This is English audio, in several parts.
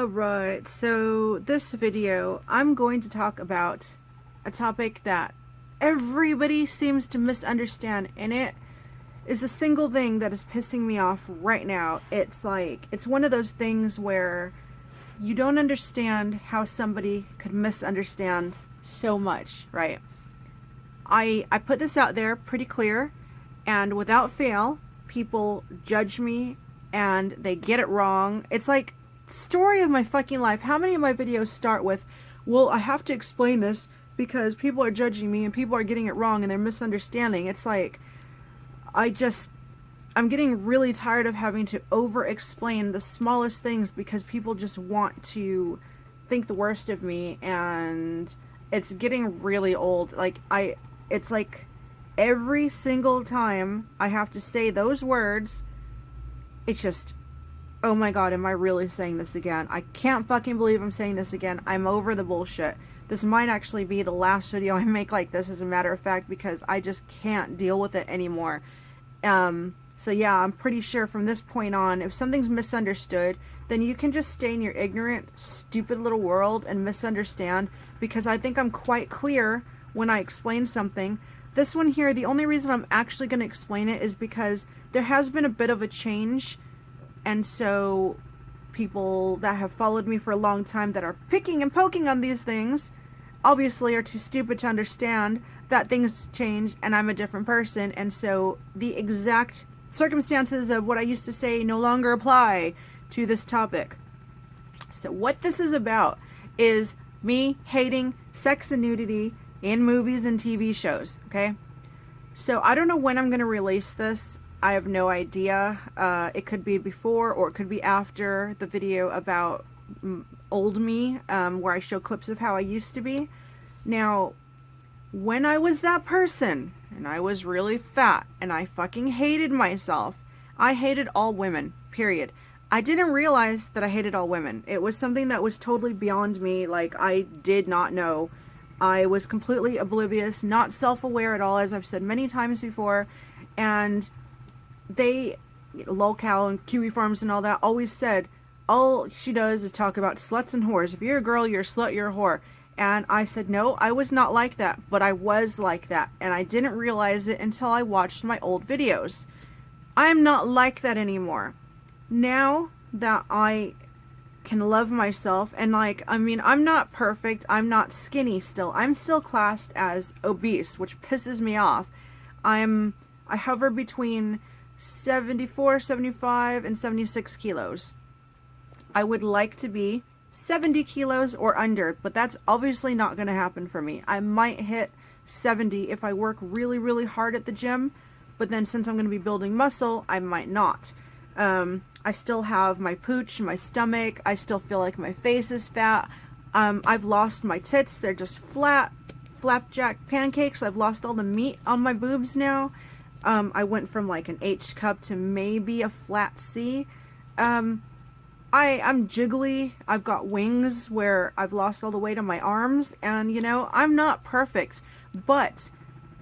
Alright, so this video, I'm going to talk about a topic that everybody seems to misunderstand, and it is the single thing that is pissing me off right now. It's one of those things where you don't understand how somebody could misunderstand so much, right? I put this out there pretty clear, and without fail, people judge me and they get it wrong. It's like story of my fucking life. How many of my videos start with, well, I have to explain this because people are judging me and people are getting it wrong and they're misunderstanding. It's like, I'm getting really tired of having to over explain the smallest things because people just want to think the worst of me, and it's getting really old. It's like every single time I have to say those words, it's just, oh my god, am I really saying this again? I can't fucking believe I'm saying this again. I'm over the bullshit. This might actually be the last video I make like this, as a matter of fact, because I just can't deal with it anymore. So yeah, I'm pretty sure from this point on, if something's misunderstood, then you can just stay in your ignorant, stupid little world and misunderstand, because I think I'm quite clear when I explain something. This one here, the only reason I'm actually going to explain it is because there has been a bit of a change. And so people that have followed me for a long time that are picking and poking on these things obviously are too stupid to understand that things change and I'm a different person. And so the exact circumstances of what I used to say no longer apply to this topic. So what this is about is me hating sex and nudity in movies and TV shows, okay? So I don't know when I'm going to release this. I have no idea. It could be before or it could be after the video about old me, where I show clips of how I used to be. Now, when I was that person, and I was really fat, and I fucking hated myself, I hated all women, period. I didn't realize that I hated all women. It was something that was totally beyond me. Like, I did not know. I was completely oblivious, not self-aware at all, as I've said many times before, and they, Lolcow and Kiwi Farms and all that, always said, all she does is talk about sluts and whores. If you're a girl, you're a slut, you're a whore. And I said, no, I was not like that, but I was like that, and I didn't realize it until I watched my old videos. I'm not like that anymore. Now that I can love myself, and I'm not perfect, I'm not skinny still. I'm still classed as obese, which pisses me off. I hover between 74, 75, and 76 kilos. I would like to be 70 kilos or under, but that's obviously not going to happen for me. I might hit 70 if I work really, really hard at the gym, but then since I'm going to be building muscle, I might not. I still have my pooch, my stomach. I still feel like my face is fat. I've lost my tits. They're just flat, flapjack pancakes. I've lost all the meat on my boobs now. I went from like an H cup to maybe a flat C. I'm jiggly. I've got wings where I've lost all the weight on my arms, and I'm not perfect, but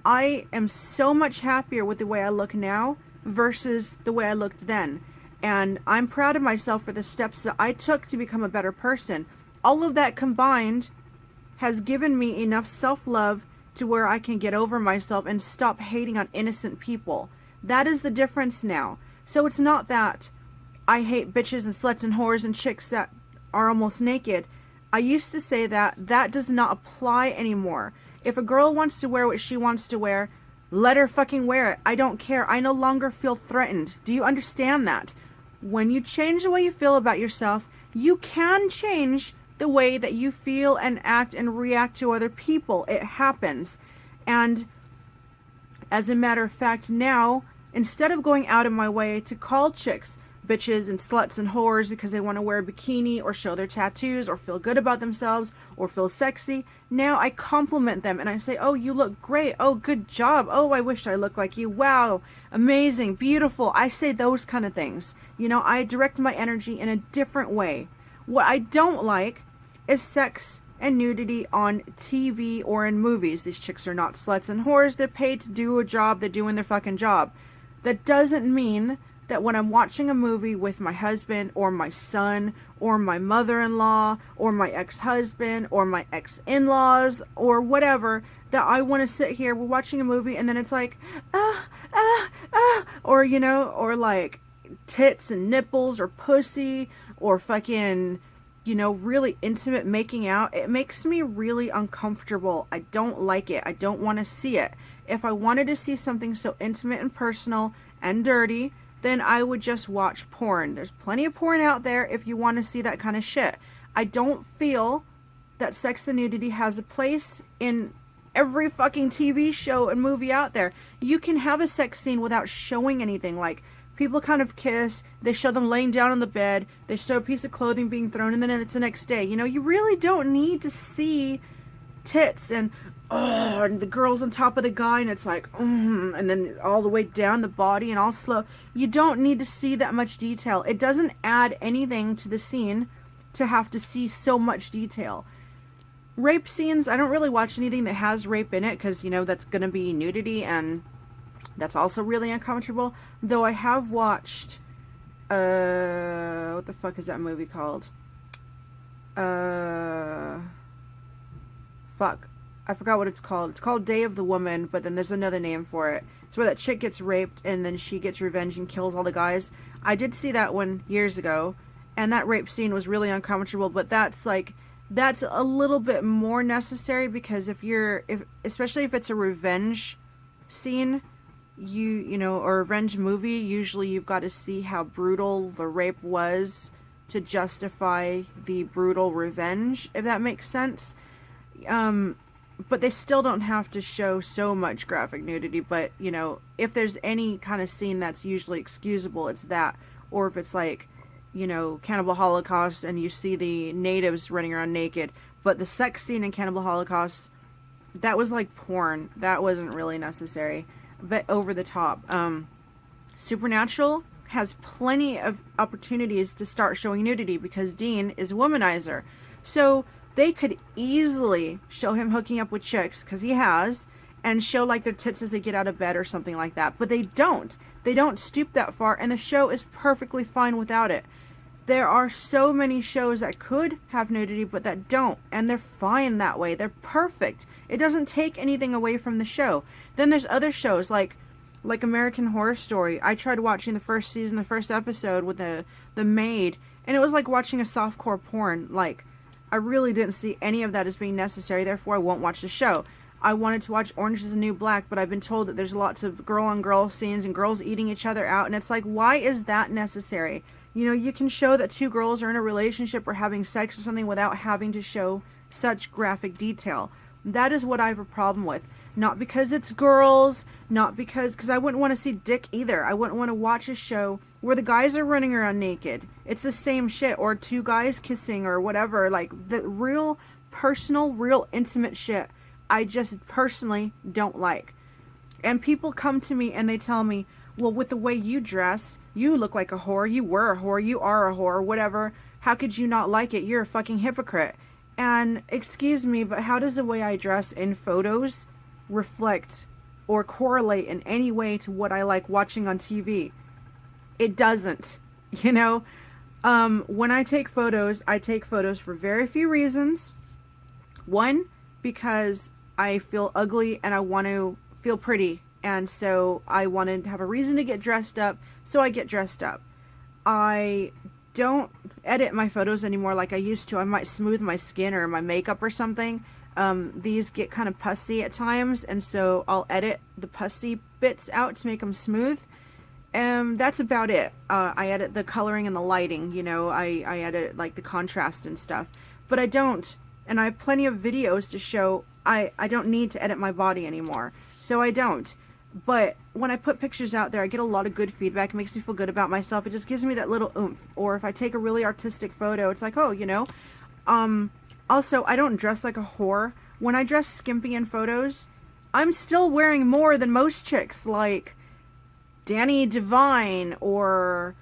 I am so much happier with the way I look now versus the way I looked then. And I'm proud of myself for the steps that I took to become a better person. All of that combined has given me enough self-love to where I can get over myself and stop hating on innocent people. That is the difference now. So it's not that I hate bitches and sluts and whores and chicks that are almost naked. I used to say that. That does not apply anymore. If a girl wants to wear what she wants to wear, let her fucking wear it. I don't care. I no longer feel threatened. Do you understand that? When you change the way you feel about yourself, you can change the way that you feel and act and react to other people. It happens. And as a matter of fact, now, instead of going out of my way to call chicks bitches and sluts and whores because they want to wear a bikini or show their tattoos or feel good about themselves or feel sexy, now I compliment them and I say, oh, you look great. Oh, good job. Oh, I wish I looked like you. Wow, amazing, beautiful. I say those kind of things. I direct my energy in a different way. What I don't like is sex and nudity on TV or in movies. These chicks are not sluts and whores. They're paid to do a job. They're doing their fucking job. That doesn't mean that when I'm watching a movie with my husband or my son or my mother-in-law or my ex-husband or my ex-in-laws or whatever, that I want to sit here, we're watching a movie, and then it's like, or, you know, or like tits and nipples or pussy or fucking, you know, really intimate making out. It makes me really uncomfortable. I don't like it. I don't want to see it. If I wanted to see something so intimate and personal and dirty, then I would just watch porn. There's plenty of porn out there if you want to see that kind of shit. I don't feel that sex and nudity has a place in every fucking TV show and movie out there. You can have a sex scene without showing anything. Like, people kind of kiss, they show them laying down on the bed, they show a piece of clothing being thrown, and then it's the next day. You know, you really don't need to see tits and and the girl's on top of the guy, and it's like, and then all the way down the body and all slow. You don't need to see that much detail. It doesn't add anything to the scene to have to see so much detail. Rape scenes, I don't really watch anything that has rape in it, because, you know, that's going to be nudity, and that's also really uncomfortable. Though I have watched, what the fuck is that movie called? Fuck. I forgot what it's called. It's called Day of the Woman, but then there's another name for it. It's where that chick gets raped and then she gets revenge and kills all the guys. I did see that one years ago, and that rape scene was really uncomfortable, but that's a little bit more necessary, because especially if it's a revenge scene, you know, or a revenge movie, usually you've got to see how brutal the rape was to justify the brutal revenge, if that makes sense. But they still don't have to show so much graphic nudity. But, you know, if there's any kind of scene that's usually excusable, it's that. Or if it's like, you know, Cannibal Holocaust and you see the natives running around naked. But the sex scene in Cannibal Holocaust, that was like porn. That wasn't really necessary. But over the top. Supernatural has plenty of opportunities to start showing nudity because Dean is a womanizer. So they could easily show him hooking up with chicks, because he has, and show like their tits as they get out of bed or something like that. But they don't. They don't stoop that far, and the show is perfectly fine without it. There are so many shows that could have nudity, but that don't, and they're fine that way. They're perfect. It doesn't take anything away from the show. Then there's other shows like American Horror Story. I tried watching the first season, the first episode with the maid, and it was like watching a softcore porn. Like, I really didn't see any of that as being necessary, therefore I won't watch the show. I wanted to watch Orange is the New Black, but I've been told that there's lots of girl-on-girl scenes and girls eating each other out, and it's like, why is that necessary? You know, you can show that two girls are in a relationship or having sex or something without having to show such graphic detail. That is what I have a problem with. Not because it's girls, not because I wouldn't want to see dick either. I wouldn't want to watch a show where the guys are running around naked. It's the same shit. Or two guys kissing or whatever. Like, the real personal, real intimate shit, I just personally don't like. And people come to me and they tell me, well, with the way you dress, you look like a whore, you were a whore, you are a whore, whatever. How could you not like it? You're a fucking hypocrite. And, excuse me, but how does the way I dress in photos reflect or correlate in any way to what I like watching on TV? It doesn't, you know? When I take photos for very few reasons. One, because I feel ugly and I want to feel pretty, and so I want to have a reason to get dressed up, so I get dressed up. I don't edit my photos anymore like I used to. I might smooth my skin or my makeup or something. These get kind of pussy at times, and so I'll edit the pussy bits out to make them smooth. That's about it. I edit the coloring and the lighting, you know, I edit like the contrast and stuff. But I don't, and I have plenty of videos to show I don't need to edit my body anymore. So I don't. But when I put pictures out there, I get a lot of good feedback. It makes me feel good about myself. It just gives me that little oomph. Or if I take a really artistic photo, it's like, oh, you know. Also, I don't dress like a whore. When I dress skimpy in photos, I'm still wearing more than most chicks. Like Danny Devine or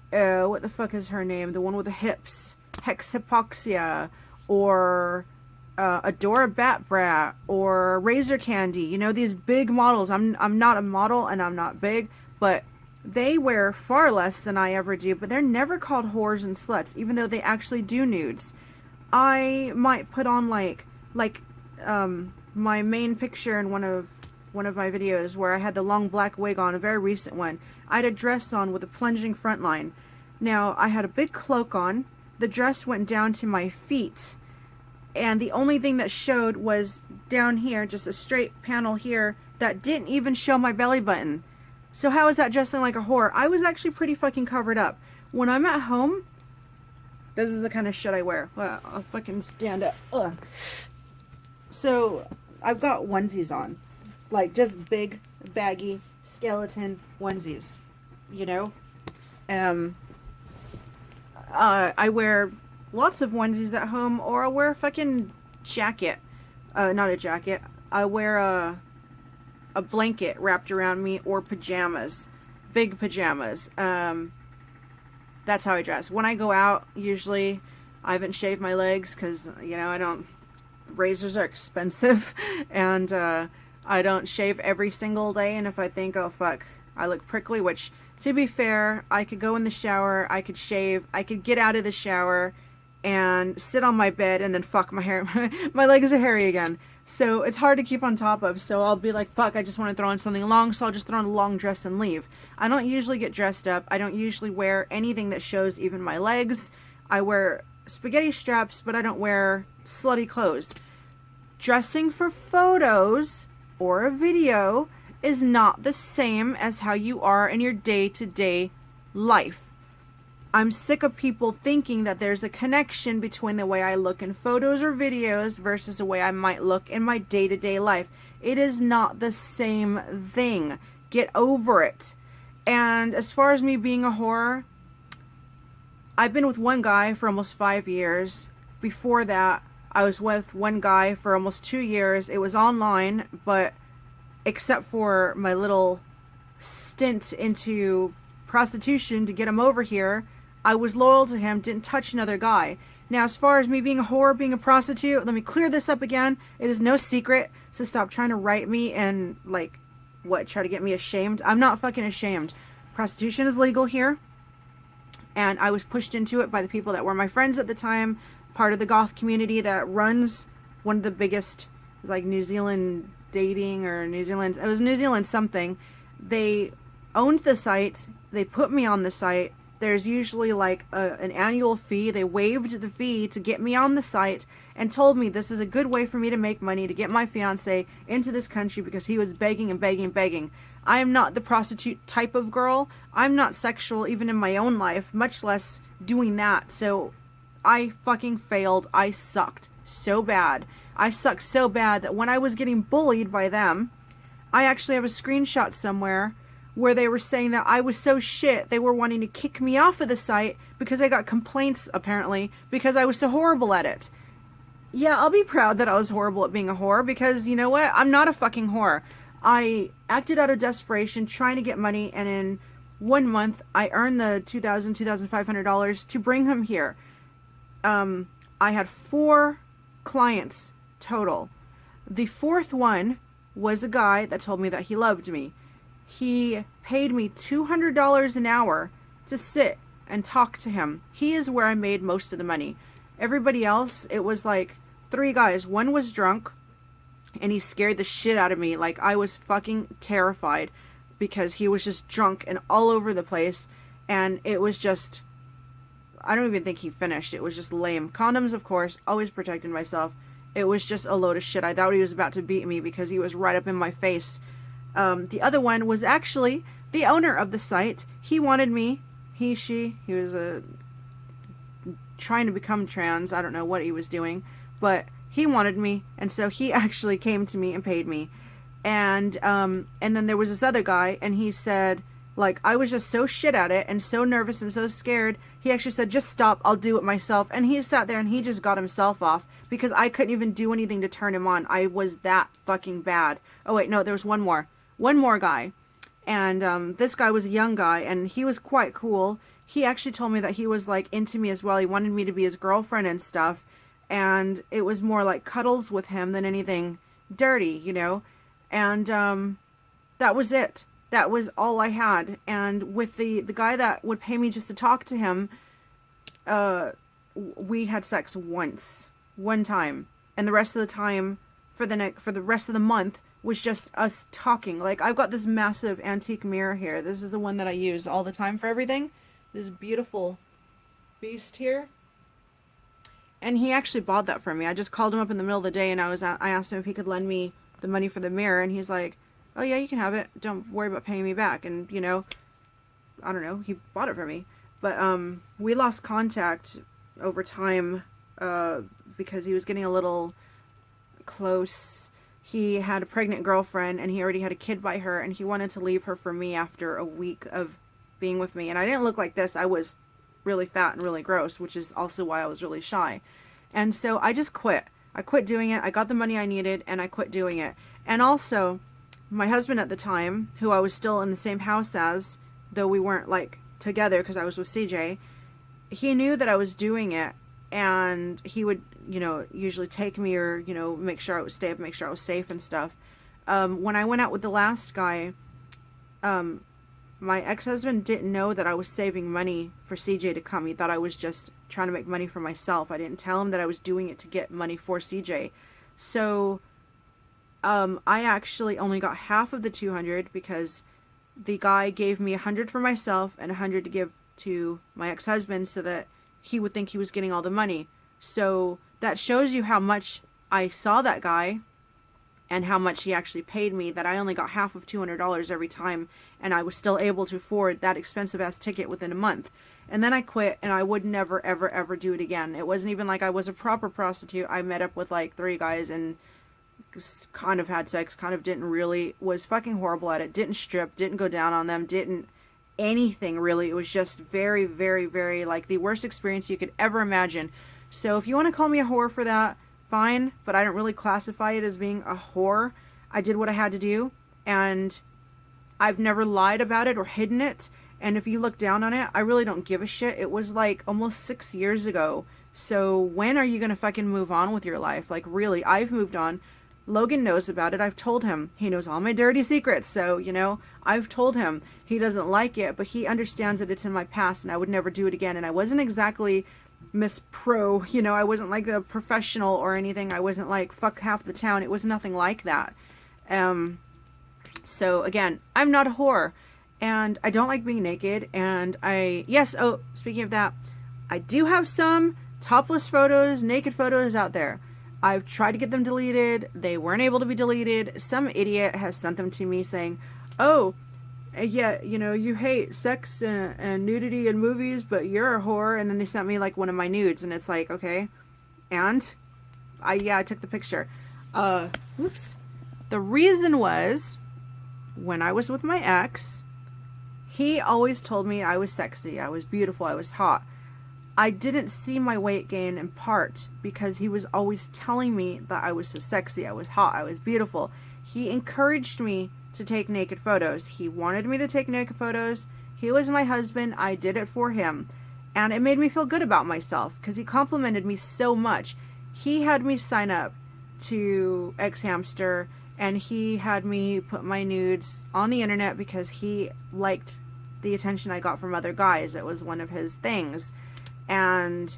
what the fuck is her name? The one with the hips. Hex Hypoxia. Or Adora Bat Brat or Razor Candy, you know, these big models. I'm not a model and I'm not big, but They wear far less than I ever do, but they're never called whores and sluts, even though they actually do nudes. I might put on my main picture in one of my videos where I had the long black wig on, a very recent one. I had a dress on with a plunging front line. Now, I had a big cloak on. The dress went down to my feet. And the only thing that showed was down here, just a straight panel here, that didn't even show my belly button. So how is that dressing like a whore? I was actually pretty fucking covered up. When I'm at home, this is the kind of shit I wear. Well, I'll fucking stand up. Ugh. So, I've got onesies on. Like, just big, baggy, skeleton onesies. You know? I wear lots of onesies at home, or I wear a fucking jacket. Not a jacket. I wear a blanket wrapped around me, or pajamas. Big pajamas. That's how I dress. When I go out, usually I haven't shaved my legs because, you know, I don't... razors are expensive. And I don't shave every single day. And if I think, oh fuck, I look prickly, which, to be fair, I could go in the shower, I could shave, I could get out of the shower and sit on my bed and then fuck, my hair. My legs are hairy again. So it's hard to keep on top of. So I'll be like, fuck, I just want to throw on something long, so I'll just throw on a long dress and leave. I don't usually get dressed up. I don't usually wear anything that shows even my legs. I wear spaghetti straps, but I don't wear slutty clothes. Dressing for photos or a video is not the same as how you are in your day-to-day life. I'm sick of people thinking that there's a connection between the way I look in photos or videos versus the way I might look in my day-to-day life. It is not the same thing. Get over it. And as far as me being a whore, I've been with one guy for almost 5 years. Before that, I was with one guy for almost 2 years. It was online, but except for my little stint into prostitution to get him over here, I was loyal to him, didn't touch another guy. Now, as far as me being a whore, being a prostitute, let me clear this up again. It is no secret, so stop trying to write me and, like, what, try to get me ashamed? I'm not fucking ashamed. Prostitution is legal here, and I was pushed into it by the people that were my friends at the time, part of the goth community that runs one of the biggest, like, New Zealand dating, or New Zealand, it was New Zealand something. They owned the site, they put me on the site. There's usually like an annual fee. They waived the fee to get me on the site and told me this is a good way for me to make money, to get my fiance into this country, because he was begging and begging and begging. I am not the prostitute type of girl. I'm not sexual even in my own life, much less doing that. So I fucking failed. I sucked so bad. I sucked so bad that when I was getting bullied by them, I actually have a screenshot somewhere where they were saying that I was so shit, they were wanting to kick me off of the site because I got complaints, apparently, because I was so horrible at it. Yeah, I'll be proud that I was horrible at being a whore, because, you know what? I'm not a fucking whore. I acted out of desperation, trying to get money, and in 1 month, I earned the $2,000, $2,500 to bring him here. I had 4 clients total. The 4th one was a guy that told me that he loved me. He paid me $200 an hour to sit and talk to him. He is where I made most of the money. Everybody else, it was like 3 guys. One was drunk, and he scared the shit out of me. Like, I was fucking terrified because he was just drunk and all over the place. And it was just, I don't even think he finished. It was just lame. Condoms, of course, always protecting myself. It was just a load of shit. I thought he was about to beat me because he was right up in my face. The other one was actually the owner of the site. He wanted me. He was trying to become trans. I don't know what he was doing, but he wanted me, and so he actually came to me and paid me. And then there was this other guy, and he said, like, I was just so shit at it and so nervous and so scared. He actually said, just stop, I'll do it myself. And he sat there and he just got himself off because I couldn't even do anything to turn him on. I was that fucking bad. Oh wait, no, there was one more guy. And this guy was a young guy, and he was quite cool. He actually told me that he was, like, into me as well. He wanted me to be his girlfriend and stuff. And it was more like cuddles with him than anything dirty, you know. And that was it. That was all I had. And with the guy that would pay me just to talk to him, we had sex one time, and the rest of the time for the rest of the month was just us talking. Like, I've got this massive antique mirror here. This is the one that I use all the time for everything. This beautiful beast here. And he actually bought that for me. I just called him up in the middle of the day, and I asked him if he could lend me the money for the mirror, and he's like, "Oh yeah, you can have it. Don't worry about paying me back." And you know, I don't know, he bought it for me. But we lost contact over time because he was getting a little close. He had a pregnant girlfriend, and he already had a kid by her, and he wanted to leave her for me after a week of being with me. And I didn't look like this. I was really fat and really gross, which is also why I was really shy. And so I just quit. I quit doing it. I got the money I needed, and I quit doing it. And also, my husband at the time, who I was still in the same house as, though we weren't like together because I was with CJ, he knew that I was doing it, and he would, you know, usually take me, or, you know, make sure I would stay up, make sure I was safe and stuff. When I went out with the last guy, my ex-husband didn't know that I was saving money for CJ to come. He thought I was just trying to make money for myself. I didn't tell him that I was doing it to get money for CJ. So I actually only got half of the 200 because the guy gave me 100 for myself and 100 to give to my ex-husband so that he would think he was getting all the money. So that shows you how much I saw that guy and how much he actually paid me, that I only got half of $200 every time, and I was still able to afford that expensive ass ticket within a month. And then I quit, and I would never ever ever do it again. It wasn't even like I was a proper prostitute. I met up with like 3 guys and kind of had sex, kind of didn't really, was fucking horrible at it, didn't strip, didn't go down on them, didn't anything really. It was just very, very, very, like, the worst experience you could ever imagine. So if you want to call me a whore for that, fine, but I don't really classify it as being a whore. I did what I had to do, and I've never lied about it or hidden it. And if you look down on it, I really don't give a shit. It was like almost 6 years ago. So when are you gonna fucking move on with your life? Like, really, I've moved on. Logan knows about it. I've told him. He knows all my dirty secrets. So, you know, I've told him. He doesn't like it, but he understands that it's in my past and I would never do it again. And I wasn't exactly Miss Pro, you know, I wasn't like a professional or anything. I wasn't like fuck half the town. It was nothing like that. So again, I'm not a whore, and I don't like being naked. And speaking of that, I do have some topless photos, naked photos out there. I've tried to get them deleted. They weren't able to be deleted. Some idiot has sent them to me saying, "Oh, yeah, you know, you hate sex and nudity in movies, but you're a whore." And then they sent me like one of my nudes, and it's like, okay, and I took the picture. Whoops. The reason was, when I was with my ex, he always told me I was sexy, I was beautiful, I was hot. I didn't see my weight gain in part because he was always telling me that I was so sexy, I was hot, I was beautiful. He encouraged me to take naked photos. He wanted me to take naked photos. He was my husband. I did it for him. And it made me feel good about myself because he complimented me so much. He had me sign up to X Hamster, and he had me put my nudes on the internet because he liked the attention I got from other guys. It was one of his things. And,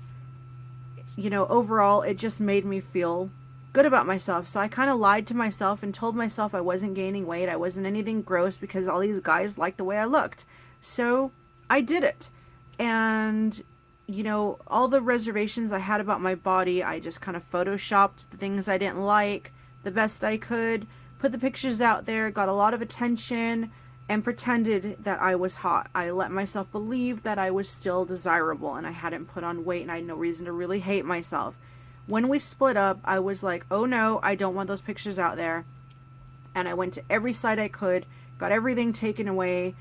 you know, overall, it just made me feel good about myself. So I kind of lied to myself and told myself I wasn't gaining weight, I wasn't anything gross, because all these guys liked the way I looked. So I did it. And, you know, all the reservations I had about my body, I just kind of photoshopped the things I didn't like the best I could, put the pictures out there, got a lot of attention, and pretended that I was hot. I let myself believe that I was still desirable and I hadn't put on weight and I had no reason to really hate myself. When we split up, I was like, oh no, I don't want those pictures out there. And I went to every site I could, got everything taken away.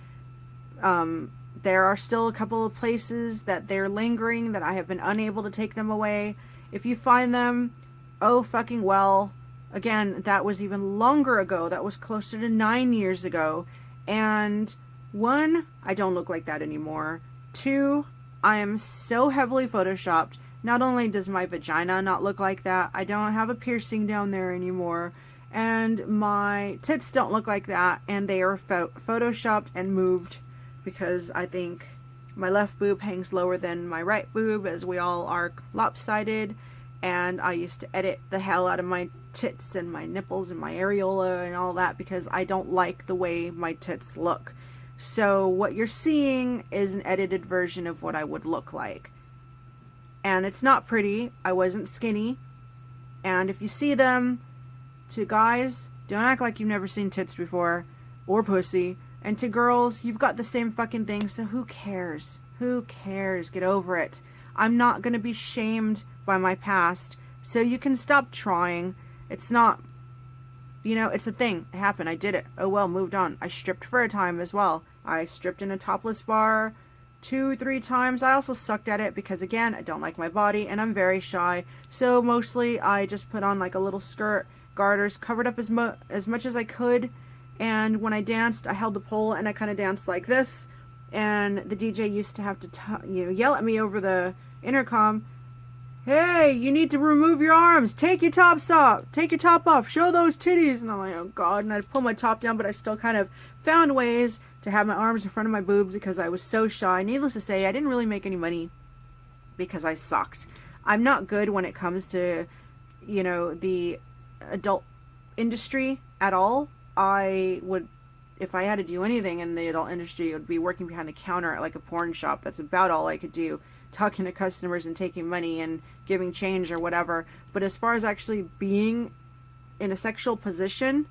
There are still a couple of places that they're lingering that I have been unable to take them away. If you find them, oh fucking well. Again, that was even longer ago. That was closer to 9 years ago. And 1, I don't look like that anymore. 2, I am so heavily photoshopped. Not only does my vagina not look like that, I don't have a piercing down there anymore. and my tits don't look like that, and they are photoshopped and moved because I think my left boob hangs lower than my right boob, as we all are lopsided, and I used to edit the hell out of my tits and my nipples and my areola and all that because I don't like the way my tits look. So what you're seeing is an edited version of what I would look like. And it's not pretty. I wasn't skinny. And if you see them, to guys, don't act like you've never seen tits before or pussy. And to girls, you've got the same fucking thing, so who cares? Who cares? Get over it. I'm not going to be shamed by my past, so you can stop trying. It's not, you know, it's a thing. It happened. I did it. Oh well, moved on. I stripped for a time as well. I stripped in a topless bar 2-3 times. I also sucked at it because, again, I don't like my body and I'm very shy. So mostly I just put on like a little skirt, garters, covered up as much as I could. And when I danced, I held the pole and I kind of danced like this. And the DJ used to have to yell at me over the intercom, "Hey, you need to remove your arms. Take your tops off. Take your top off. Show those titties." And I'm like, oh God. And I'd pull my top down, but I still kind of found ways to have my arms in front of my boobs because I was so shy. Needless to say, I didn't really make any money because I sucked. I'm not good when it comes to, you know, the adult industry at all. I would, if I had to do anything in the adult industry, it would be working behind the counter at like a porn shop. That's about all I could do. Talking to customers and taking money and giving change or whatever. But as far as actually being in a sexual position,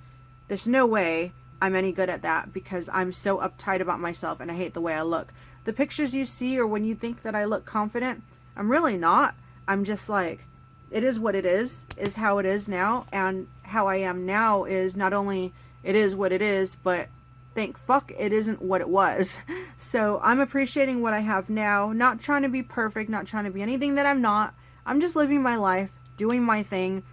there's no way I'm any good at that because I'm so uptight about myself and I hate the way I look. The pictures you see, or when you think that I look confident, I'm really not. I'm just like, it is what it is how it is now. And how I am now is not only it is what it is, but thank fuck it isn't what it was. So I'm appreciating what I have now, not trying to be perfect, not trying to be anything that I'm not. I'm just living my life, doing my thing,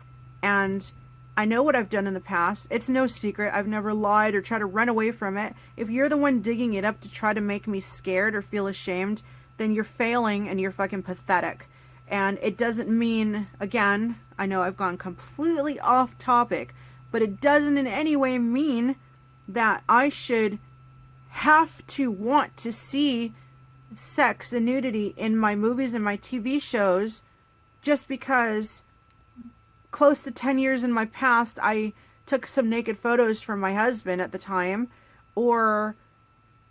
and I know what I've done in the past. It's no secret. I've never lied or tried to run away from it. If you're the one digging it up to try to make me scared or feel ashamed, then you're failing and you're fucking pathetic. And it doesn't mean, again, I know I've gone completely off topic, but it doesn't in any way mean that I should have to want to see sex and nudity in my movies and my TV shows just because close to 10 years in my past I took some naked photos from my husband at the time, or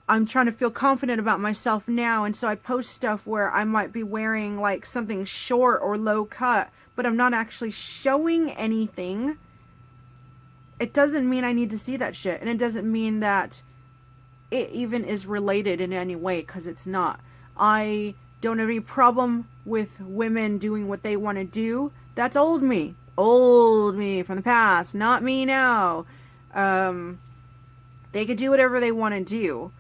I'm trying to feel confident about myself now, and so I post stuff where I might be wearing like something short or low cut, but I'm not actually showing anything. It doesn't mean I need to see that shit, and it doesn't mean that it even is related in any way, because it's not. I don't have any problem with women doing what they want to do. That's old me. Old me from the past, not me now. They could do whatever they want to do.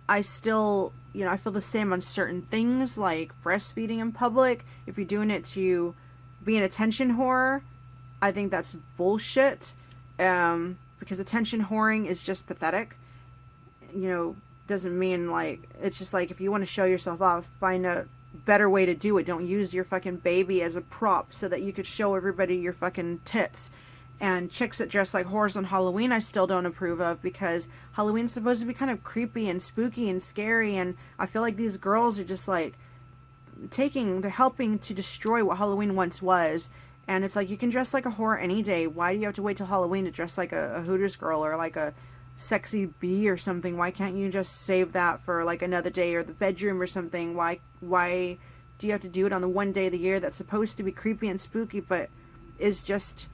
I still, you know, I feel the same on certain things, like breastfeeding in public. If you're doing it to be an attention whore, I think that's bullshit. Because attention whoring is just pathetic. You know, doesn't mean like, it's just like if you want to show yourself off, find a better way to do it. Don't use your fucking baby as a prop so that you could show everybody your fucking tits. And chicks that dress like whores on Halloween I still don't approve of, because Halloween's supposed to be kind of creepy and spooky and scary, and I feel like these girls are just like they're helping to destroy what Halloween once was. And it's like, you can dress like a whore any day. Why do you have to wait till Halloween to dress like a Hooters girl or like a sexy bee or something? Why can't you just save that for like another day, or the bedroom or something? Why do you have to do it on the one day of the year that's supposed to be creepy and spooky but is just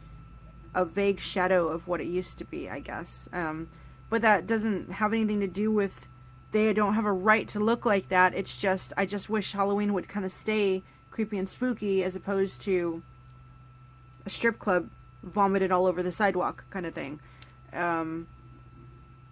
a vague shadow of what it used to be, I guess. But that doesn't have anything to do with they don't have a right to look like that. It's just, I just wish Halloween would kind of stay creepy and spooky as opposed to a strip club vomited all over the sidewalk kind of thing. And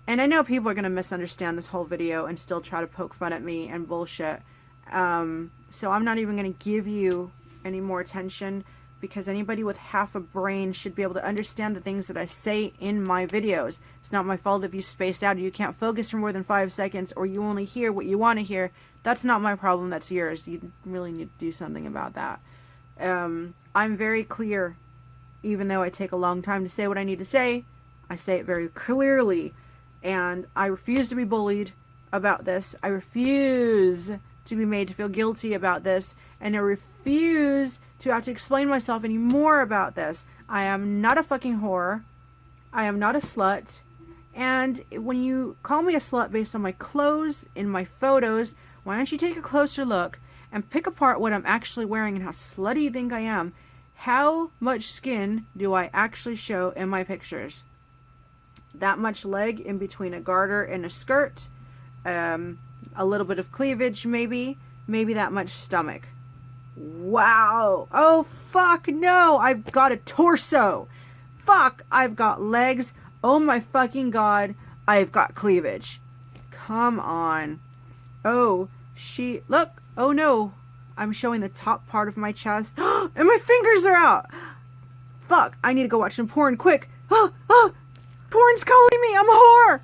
I know people are going to misunderstand this whole video and still try to poke fun at me and bullshit. So I'm not even going to give you any more attention, because anybody with half a brain should be able to understand the things that I say in my videos. It's not my fault if you spaced out or you can't focus for more than 5 seconds, or you only hear what you want to hear. That's not my problem, that's yours. You really need to do something about that. I'm very clear Even though I take a long time to say what I need to say, I say it very clearly. And I refuse to be bullied about this. I refuse to be made to feel guilty about this. And I refuse to have to explain myself anymore about this. I am not a fucking whore. I am not a slut. And when you call me a slut based on my clothes in my photos, why don't you take a closer look and pick apart what I'm actually wearing and how slutty you think I am? How much skin do I actually show in my pictures? That much leg in between a garter and a skirt, a little bit of cleavage maybe that much stomach. Wow. Oh fuck no, I've got a torso. Fuck, I've got legs. Oh my fucking god, I've got cleavage. Come on. Oh, look. Oh no, I'm showing the top part of my chest. And my fingers are out. Fuck, I need to go watch some porn quick. Porn's calling me, I'm a whore.